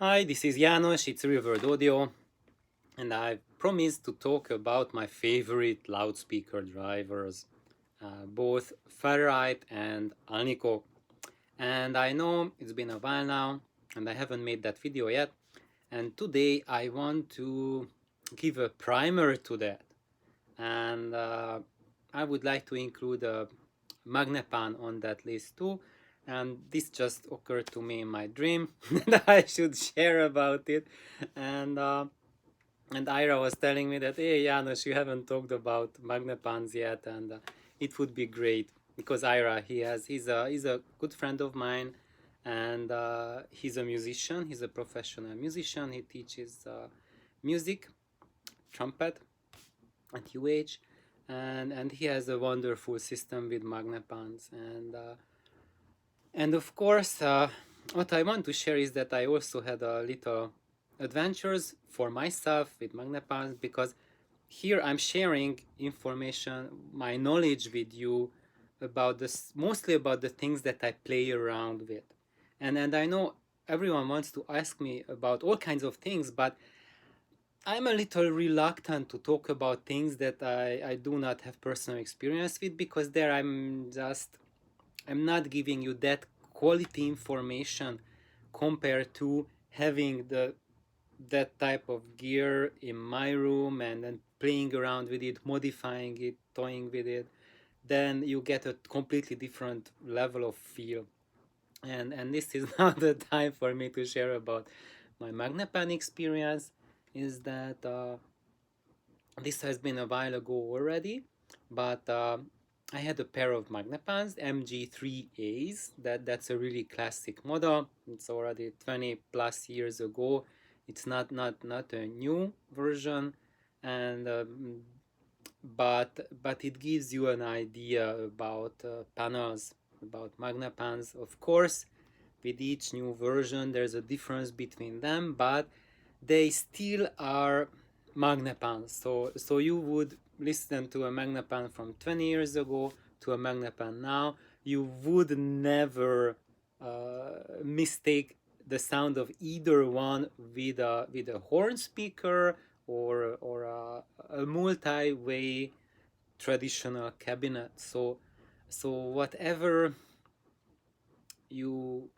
Hi, this is Janos, it's Reverb Audio, and I promised to talk about my favorite loudspeaker drivers, both Ferrite and Alnico. And I know it's been a while now, and I haven't made that video yet, and today I want to give a primer to that. And I would like to include a Magnepan on that list too, and this just occurred to me in my dream that I should share about it. And Ira was telling me that, hey Janos, you haven't talked about Magnepans yet, and it would be great because Ira, he's a good friend of mine, and he's a musician. He's a professional musician. He teaches music, trumpet at UH, and he has a wonderful system with Magnepans, and of course, what I want to share is that I also had a little adventures for myself with Magnepans, because here I'm sharing information, my knowledge with you about this, mostly about the things that I play around with. And I know everyone wants to ask me about all kinds of things, but I'm a little reluctant to talk about things that I do not have personal experience with, because there I'm not giving you that quality information compared to having that type of gear in my room and then playing around with it, modifying it, toying with it. Then you get a completely different level of feel. And this is not the time for me to share about my Magnepan experience. Is that this has been a while ago already, but I had a pair of Magnepans MG3As. That's a really classic model. It's already 20 plus years ago. It's not a new version, and but it gives you an idea about panels, about Magnepans. Of course, with each new version, there's a difference between them, but they still are Magnepans. So you would listen to a Magnepan from 20 years ago to a Magnepan now. You would never mistake the sound of either one with a horn speaker or a multi-way traditional cabinet. So whatever you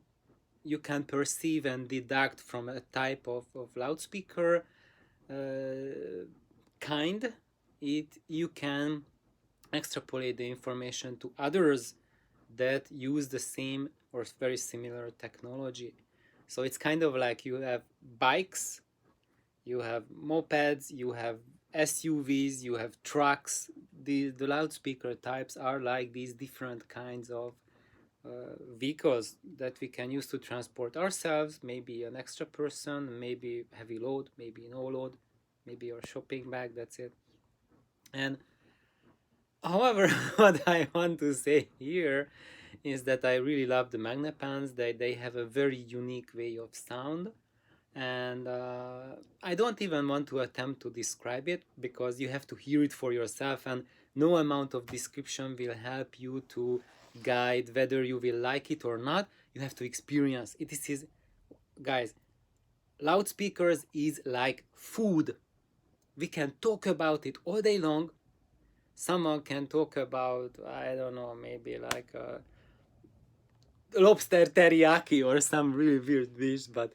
you can perceive and deduct from a type of loudspeaker kind, you can extrapolate the information to others that use the same or very similar technology. So it's kind of like you have bikes, you have mopeds, you have SUVs, you have trucks. The loudspeaker types are like these different kinds of vehicles that we can use to transport ourselves, maybe an extra person, maybe heavy load, maybe no load, maybe your shopping bag, that's it. And however, what I want to say here is that I really love the Magnepans. They have a very unique way of sound, and I don't even want to attempt to describe it, because you have to hear it for yourself, and no amount of description will help you to guide whether you will like it or not. You have to experience it. This is, guys, loudspeakers is like food. We can talk about it all day long. Someone can talk about, I don't know, maybe like a lobster teriyaki or some really weird dish, but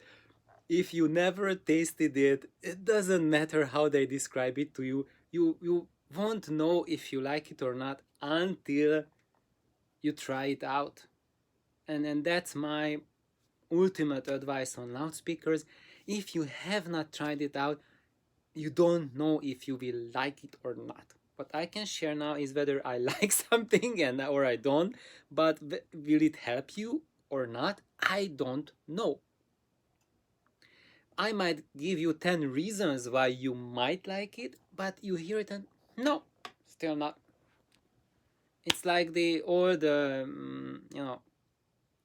if you never tasted it, it doesn't matter how they describe it to you. You won't know if you like it or not until you try it out. And that's my ultimate advice on loudspeakers. If you have not tried it out, you don't know if you will like it or not. What I can share now is whether I like something and or I don't, but will it help you or not? I don't know. I might give you 10 reasons why you might like it, but you hear it and no, still not. It's like the old,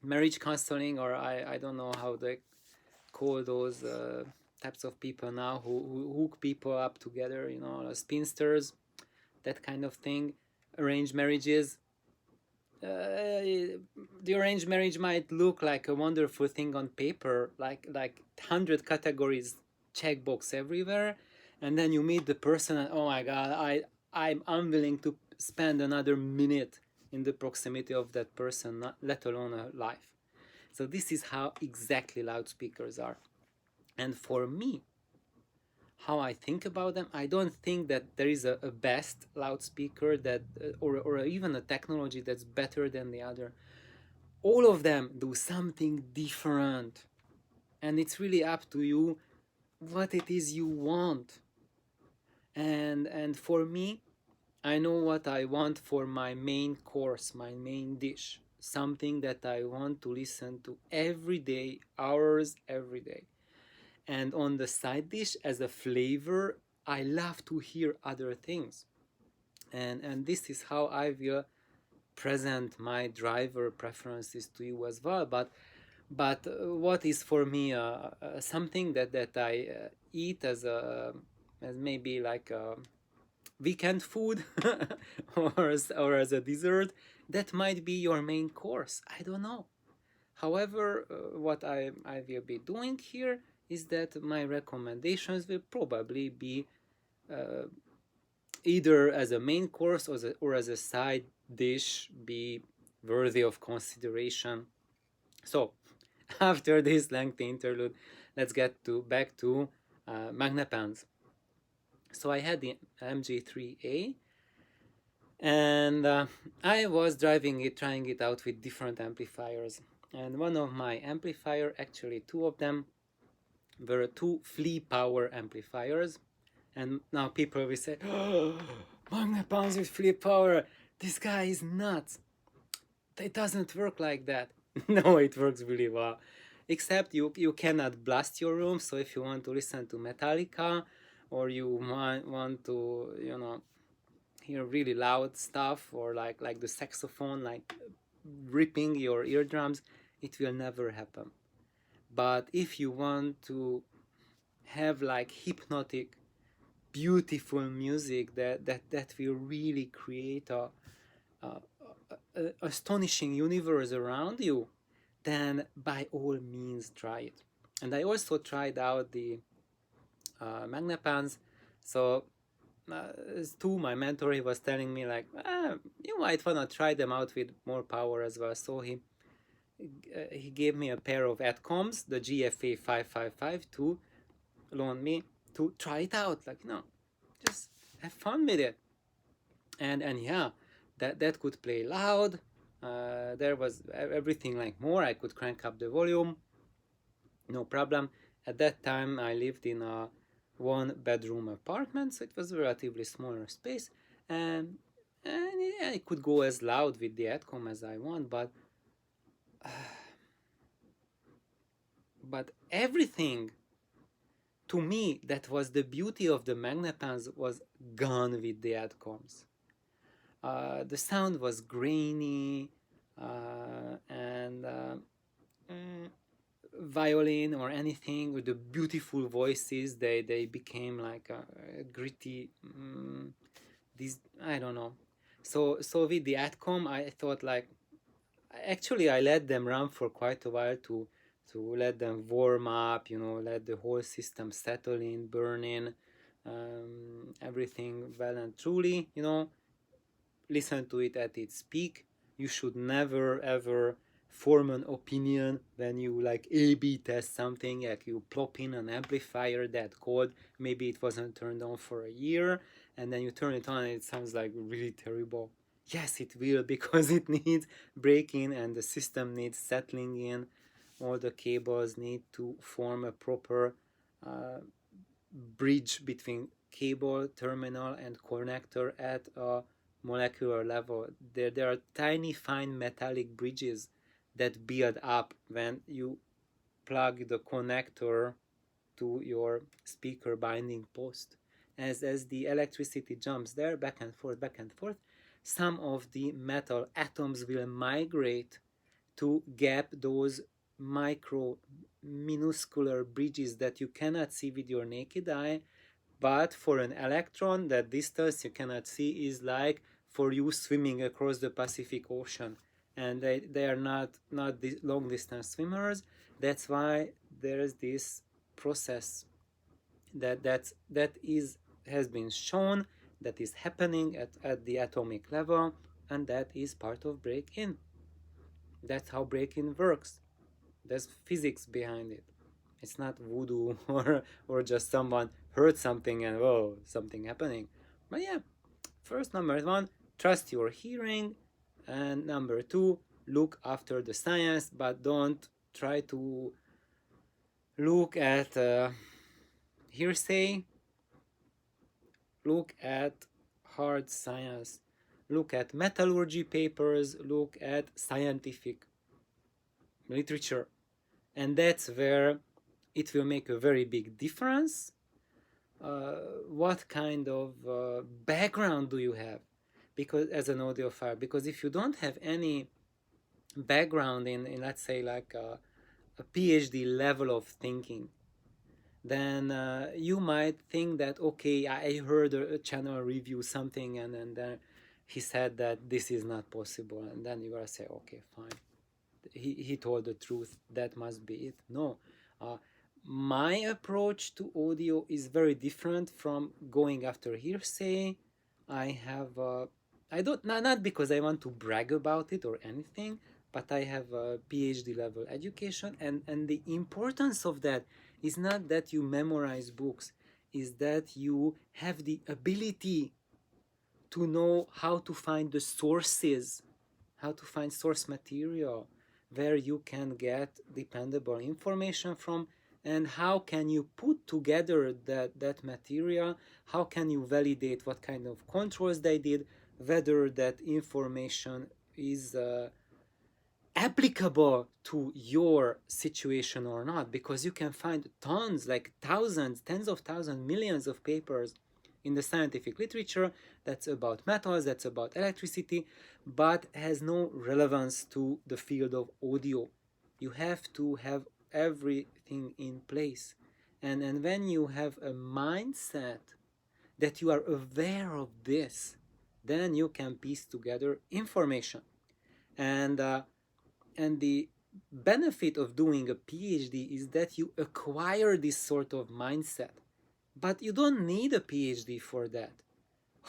marriage counseling, or I don't know how they call those types of people now who hook people up together, spinsters, that kind of thing, arranged marriages. the arranged marriage might look like a wonderful thing on paper, like 100 categories, checkbox everywhere, and then you meet the person and oh my god, I'm unwilling to spend another minute in the proximity of that person, not, let alone a life. So this is how exactly loudspeakers are. And for me, how I think about them, I don't think that there is a best loudspeaker that or even a technology that's better than the other. All of them do something different, and it's really up to you what it is you want. And for me, I know what I want for my main course, my main dish, something that I want to listen to every day, hours every day. And on the side dish, as a flavor, I love to hear other things. And this is how I will present my driver preferences to you as well. But what is for me something that I eat as maybe like a weekend food or as a dessert, that might be your main course. I don't know. However, what I will be doing here is that my recommendations will probably be uh, either as a main course or as a side dish, be worthy of consideration. So, after this lengthy interlude, let's get back to Magnepans. So I had the MG3A, and I was driving it, trying it out with different amplifiers. And one of my amplifier, actually two of them, were two Flea power amplifiers. And now people will say, oh, Magnepans with Flea power, this guy is nuts. It doesn't work like that. No, it works really well. Except you cannot blast your room, so if you want to listen to Metallica, or you want to, hear really loud stuff, or like the saxophone, like ripping your eardrums, it will never happen. But if you want to have like hypnotic, beautiful music that will really create a astonishing universe around you, then by all means try it. And I also tried out the Magnepans. So too, my mentor, he was telling me like, you might wanna try them out with more power as well. So he gave me a pair of Adcoms, the GFA555, to loan me to try it out. Like, just have fun with it. And yeah, that could play loud. There was everything like more. I could crank up the volume, no problem. At that time, I lived in a one-bedroom apartment, so it was a relatively smaller space, and yeah, I could go as loud with the Adcom as I want, but everything to me that was the beauty of the Magnepans was gone with the Adcoms. The sound was grainy, and violin or anything with the beautiful voices, they became like a gritty, this, I don't know. So with the Adcom, I thought like, actually I let them run for quite a while to let them warm up, let the whole system settle in, burn in, everything well and truly, listen to it at its peak. You should never ever form an opinion when you like A/B test something, like you plop in an amplifier that cold, maybe it wasn't turned on for a year, and then you turn it on and it sounds like really terrible. Yes, it will, because it needs breaking and the system needs settling in. All the cables need to form a proper bridge between cable, terminal, and connector at a molecular level. There are tiny, fine metallic bridges that build up when you plug the connector to your speaker binding post. As the electricity jumps there, back and forth, some of the metal atoms will migrate to gap those micro minuscular bridges that you cannot see with your naked eye, but for an electron, that distance you cannot see is like for you swimming across the Pacific Ocean. and they are not long distance swimmers. That's why there is this process that is has been shown that is happening at the atomic level, and that is part of break-in. That's how break-in works. There's physics behind it. It's not voodoo or just someone heard something and whoa, something happening. But yeah, first, number one, trust your hearing, and number two, look after the science, but don't try to look at hearsay. Look at hard science. Look at metallurgy papers. Look at scientific literature, and that's where it will make a very big difference. What kind of background do you have? Because as an audiophile, because if you don't have any background in let's say like a PhD level of thinking, then you might think that okay, I heard a channel review something and then he said that this is not possible, and then you gotta say okay, fine, he told the truth, that must be it. No, uh, my approach to audio is very different from going after hearsay. I have I don't, not because I want to brag about it or anything, but I have a PhD level education, and the importance of that is not that you memorize books, is that you have the ability to know how to find the sources, how to find source material where you can get dependable information from, and how can you put together that material, how can you validate what kind of controls they did, whether that information is applicable to your situation or not, because you can find tons, like thousands, tens of thousands, millions of papers in the scientific literature that's about metals, that's about electricity, but has no relevance to the field of audio. You have to have everything in place. And when you have a mindset that you are aware of this, then you can piece together information. And the benefit of doing a PhD is that you acquire this sort of mindset. But you don't need a PhD for that.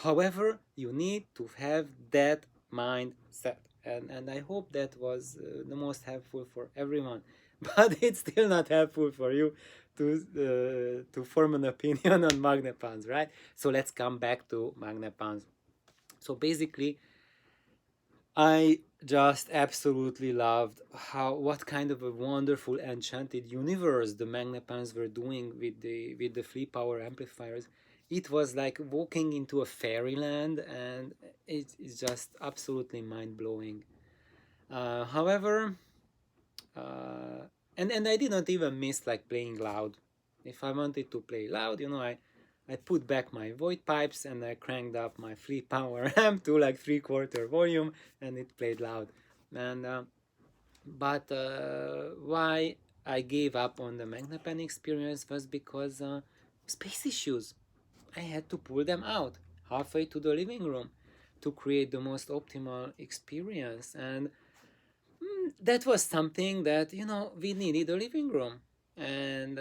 However, you need to have that mindset. And I hope that was the most helpful for everyone. But it's still not helpful for you to form an opinion on Magnepans, right? So let's come back to Magnepans. So basically, I just absolutely loved what kind of a wonderful enchanted universe the Magnepans were doing with the Flea power amplifiers. It was like walking into a fairyland, and it's just absolutely mind blowing. However, and I did not even miss like playing loud. If I wanted to play loud, I put back my void pipes and I cranked up my Flea power amp to like 3/4 volume, and it played loud. And but why I gave up on the Magnepan experience was because space issues. I had to pull them out halfway to the living room to create the most optimal experience, and that was something that we needed a living room, and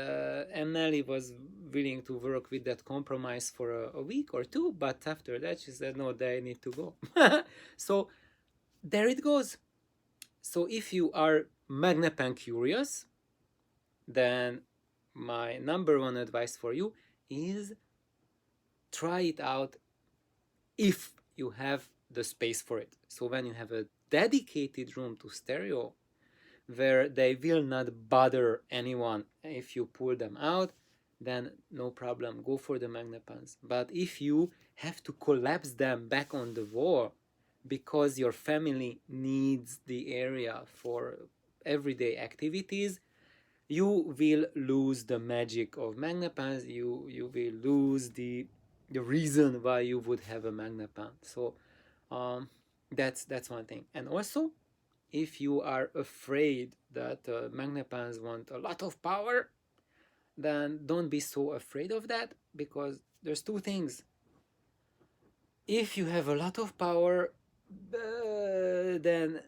Nelly was willing to work with that compromise for a week or two, but after that she said no, they need to go. So there it goes. So if you are Magnepan curious, then my number one advice for you is try it out if you have the space for it. So when you have a dedicated room to stereo where they will not bother anyone if you pull them out, then no problem, go for the Magnepans. But if you have to collapse them back on the wall because your family needs the area for everyday activities, you will lose the magic of Magnepans. You will lose the reason why you would have a Magnepan. So that's one thing. And also, if you are afraid that Magnepans want a lot of power, then don't be so afraid of that, because there's two things. If you have a lot of power, then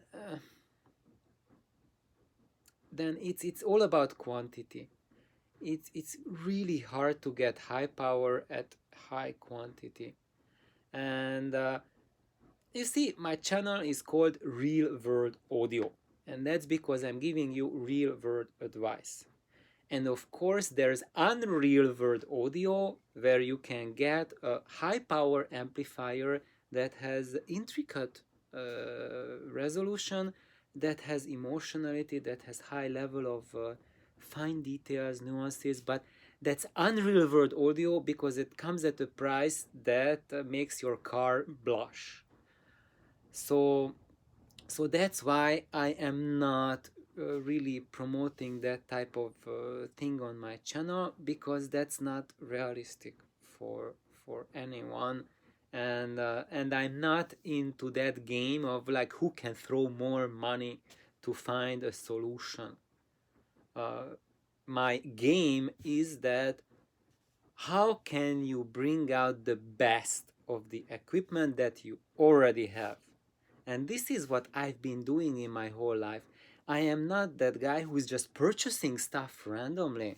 then it's all about quantity. It's really hard to get high power at high quantity. And you see, my channel is called Real World Audio, and that's because I'm giving you real world advice. And of course, there's unreal world audio where you can get a high power amplifier that has intricate resolution, that has emotionality, that has high level of fine details, nuances, but that's unreal world audio because it comes at a price that makes your car blush. So that's why I am not really promoting that type of thing on my channel, because that's not realistic for anyone. And I'm not into that game of like who can throw more money to find a solution. My game is that how can you bring out the best of the equipment that you already have. And this is what I've been doing in my whole life. I am not that guy who is just purchasing stuff randomly.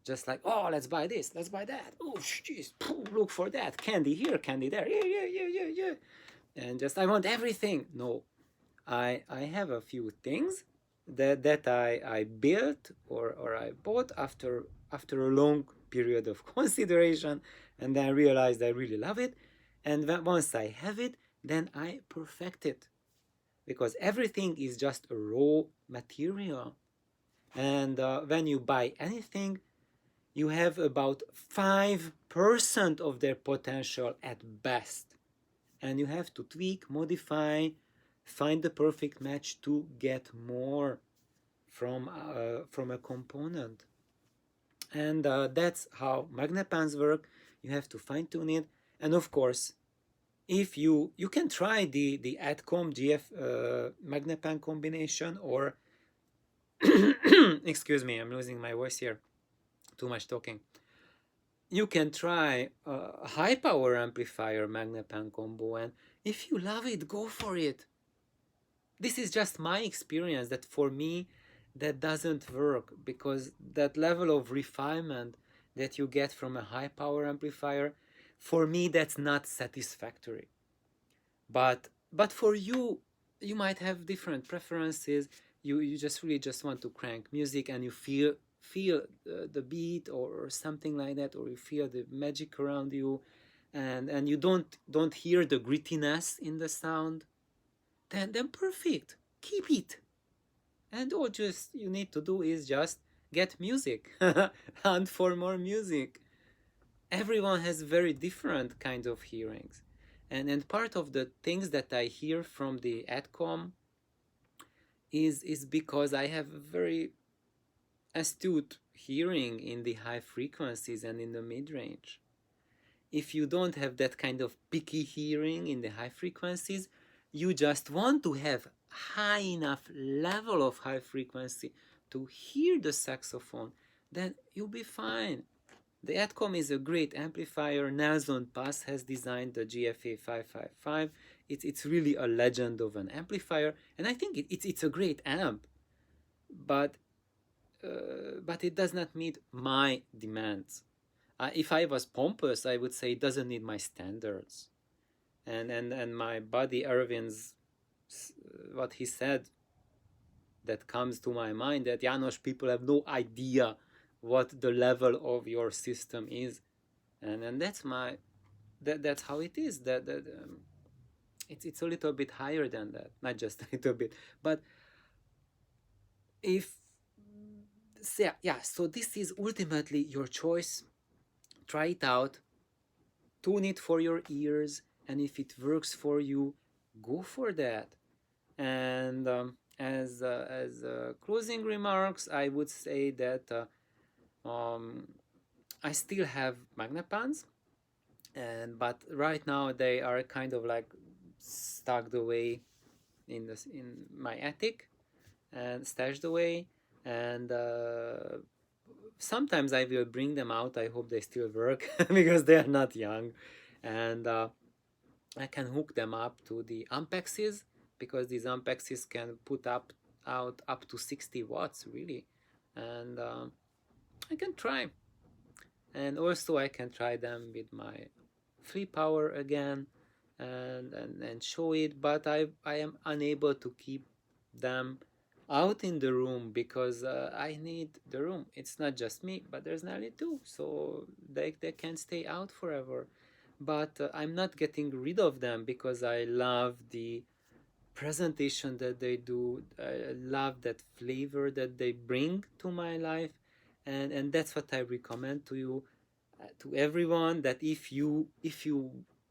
Just like, oh, let's buy this, let's buy that. Oh, jeez, look for that. Candy here, candy there. Yeah. And just, I want everything. No, I have a few things that I built or I bought after a long period of consideration, and then I realized I really love it. And once I have it, then I perfect it, because everything is just a raw material. And when you buy anything, you have about 5% of their potential at best, and you have to tweak, modify, find the perfect match to get more from a component. And that's how Magnepans work. You have to fine tune it, and of course, if you can try the Adcom Magnepan combination, or excuse me, I'm losing my voice here, too much talking. You can try a high power amplifier Magnepan combo, and if you love it, go for it. This is just my experience, that for me that doesn't work, because that level of refinement that you get from a high power amplifier, for me that's not satisfactory. But for you, you might have different preferences. You just really just want to crank music, and you feel the beat or something like that, or you feel the magic around you, and you don't hear the grittiness in the sound. Then perfect, keep it. And all just you need to do is just get music, hunt for more music. Everyone has very different kinds of hearings, and part of the things that I hear from the Adcom is because I have a very astute hearing in the high frequencies and in the mid-range. If you don't have that kind of picky hearing in the high frequencies, you just want to have high enough level of high frequency to hear the saxophone, then you'll be fine. The Adcom is a great amplifier. Nelson Pass has designed the GFA555. It's really a legend of an amplifier, and I think it's a great amp, but it does not meet my demands. If I was pompous, I would say it doesn't need my standards. And my buddy Ervin's, what he said, that comes to my mind, that Janos, people have no idea what the level of your system is, and that's that's how it is. It's a little bit higher than that, not just a little bit, but if so this is ultimately your choice. Try it out, tune it for your ears, and if it works for you, go for that. And as closing remarks, I would say that I still have Magnepans, but right now they are kind of like tucked away in my attic and stashed away, and sometimes I will bring them out. I hope they still work because they are not young, and I can hook them up to the Ampexes, because these Ampexes can put up out up to 60 watts really. And I can try. And also I can try them with my Flea power again, and show it, but I am unable to keep them out in the room because I need the room. It's not just me, but there's Nelly too, so they can stay out forever. But I'm not getting rid of them because I love the presentation that they do. I love that flavor that they bring to my life, and that's what I recommend to you, to everyone, that if you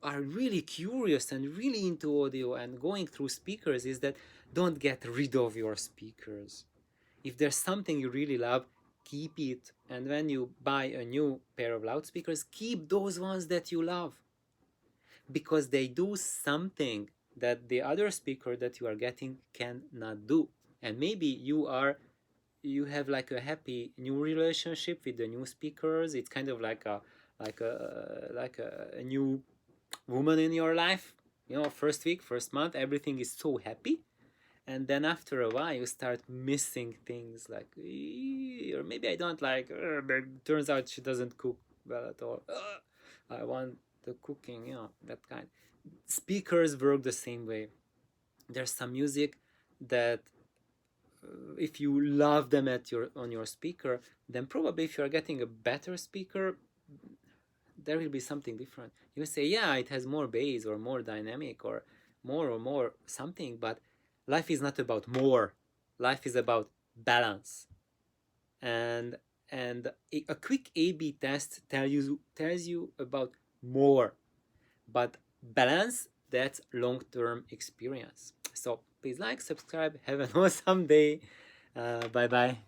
are really curious and really into audio and going through speakers, is that don't get rid of your speakers. If there's something you really love, keep it, and when you buy a new pair of loudspeakers, keep those ones that you love, because they do something that the other speaker that you are getting cannot do. And maybe you have like a happy new relationship with the new speakers. It's kind of like a new woman in your life. First week, first month, everything is so happy, and then after a while you start missing things, like, or maybe I don't like, but turns out she doesn't cook well at all. I want the cooking, that kind. Speakers work the same way. There's some music that if you love them on your speaker, then probably if you're getting a better speaker, there will be something different. You say, yeah, it has more bass or more dynamic or more something, but life is not about more. Life is about balance. And a quick A/B test tells you about more, but balance, that's long-term experience. So please like, subscribe, have an awesome day. Bye bye.